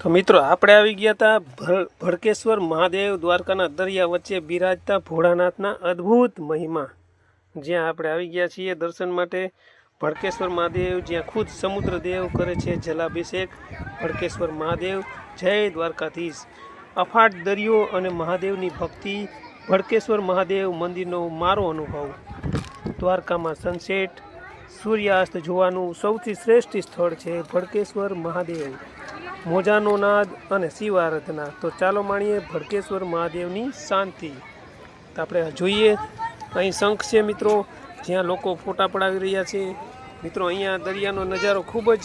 તો મિત્રો આપણે આવી ગયા હતા ભડકેશ્વર મહાદેવ દ્વારકાના દરિયા વચ્ચે બિરાજતા ભોળાનાથના અદ્ભુત મહિમા, જ્યાં આપણે આવી ગયા છીએ દર્શન માટે। ભડકેશ્વર મહાદેવ જ્યાં ખુદ સમુદ્રદેવ કરે છે જલાભિષેક। ભડકેશ્વર મહાદેવ જય દ્વારકાધીશ। અફાટ દરિયો અને મહાદેવની ભક્તિ। ભડકેશ્વર મહાદેવ મંદિરનો મારો અનુભવ। દ્વારકામાં સનસેટ સૂર્યાસ્ત જોવાનું સૌથી શ્રેષ્ઠ સ્થળ છે ભડકેશ્વર મહાદેવ। મોજાનો નાદ અને શિવ આરાધના। તો ચાલો માણીએ ભડકેશ્વર મહાદેવની શાંતિ। તો આપણે જોઈએ અહીં શંખ છે મિત્રો, જ્યાં લોકો ફોટા પડાવી રહ્યા છે। મિત્રો અહીંયા દરિયાનો નજારો ખૂબ જ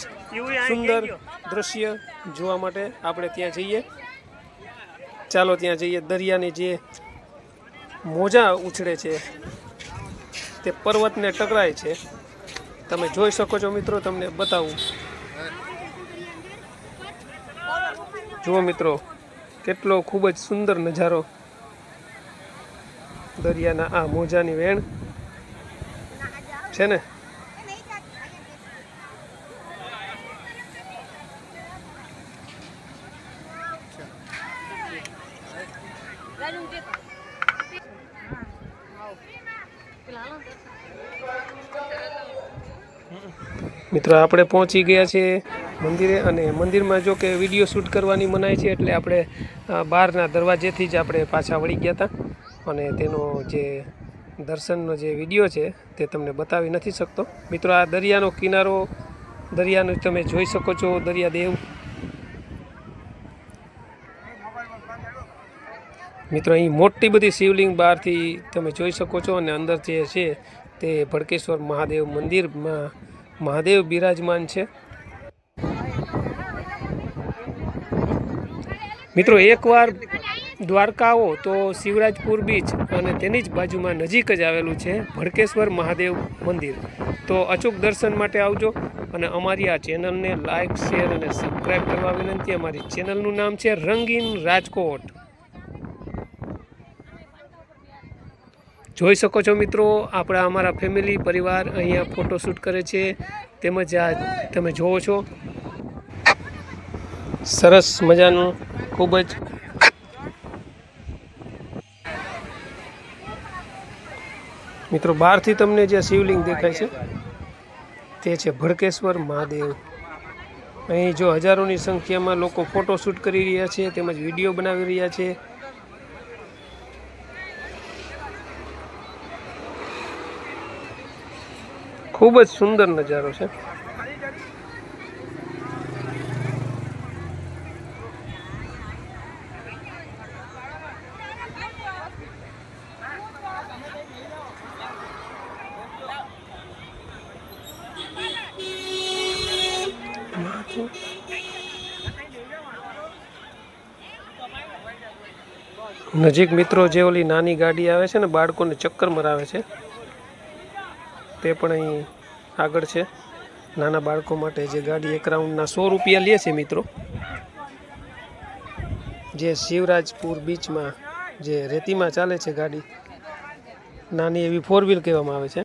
સુંદર દ્રશ્ય જોવા માટે આપણે ત્યાં જઈએ। ચાલો ત્યાં જઈએ। દરિયાની જે મોજા ઉછળે છે તે પર્વતને ટકરાય છે, તમે જોઈ શકો છો મિત્રો। તમને બતાવું, જુઓ મિત્રો કેટલો ખૂબ જ સુંદર નજારો દરિયાના આ મોજાની વેણ છે ને। મિત્રો આપણે પહોંચી ગયા છે મંદિરે, અને મંદિરમાં જો કે વિડીયો શૂટ કરવાની મનાઈ છે, એટલે આપણે બહારના દરવાજેથી જ આપણે પાછા વળી ગયા હતા, અને તેનો જે દર્શનનો જે વિડીયો છે તે તમને બતાવી નથી શકતો। મિત્રો આ દરિયાનો કિનારો, દરિયાનો તમે જોઈ શકો છો, દરિયાદેવ। મિત્રો અહીં મોટી બધી શિવલિંગ બહારથી તમે જોઈ શકો છો, અને અંદર જે છે તે ભડકેશ્વર મહાદેવ મંદિરમાં મહાદેવ બિરાજમાન છે। મિત્રો એકવાર દ્વારકા આવો તો શિવરાજપુર બીચ અને તેની જ બાજુમાં નજીક જ આવેલું છે ભડકેશ્વર મહાદેવ મંદિર। તો અચૂક દર્શન માટે આવજો, અને અમારી આ ચેનલને લાઇક, શેર અને સબસ્ક્રાઈબ કરવા વિનંતી। અમારી ચેનલનું નામ છે રંગીન રાજકોટ। જોઈ શકો છો મિત્રો, આપણા અમારા ફેમિલી પરિવાર અહીંયા ફોટોશૂટ કરે છે, તેમજ આ તમે જોવો છો સરસ મજાનું ખૂબ જ મિત્રો બહારથી તમને જે શિવલિંગ દેખાય છે તે છે ભડકેશ્વર મહાદેવ। અહીં જો હજારોની સંખ્યામાં લોકો ફોટોશૂટ કરી રહ્યા છે, તેમજ વિડીયો બનાવી રહ્યા છે। ખૂબ જ સુંદર નજારો છે। નજીક મિત્રો જે ઓલી નાની ગાડી આવે છે ને, બાળકોને ચક્કર મરાવે છે, તે પણ અહીં આગળ છે। નાના બાળકો માટે જે ગાડી એક રાઉન્ડના 100 રૂપિયા લે છે મિત્રો, જે શિવરાજપુર બીચમાં જે રેતીમાં ચાલે છે ગાડી, નાની એવી 4 વ્હીલ કહેવામાં આવે છે।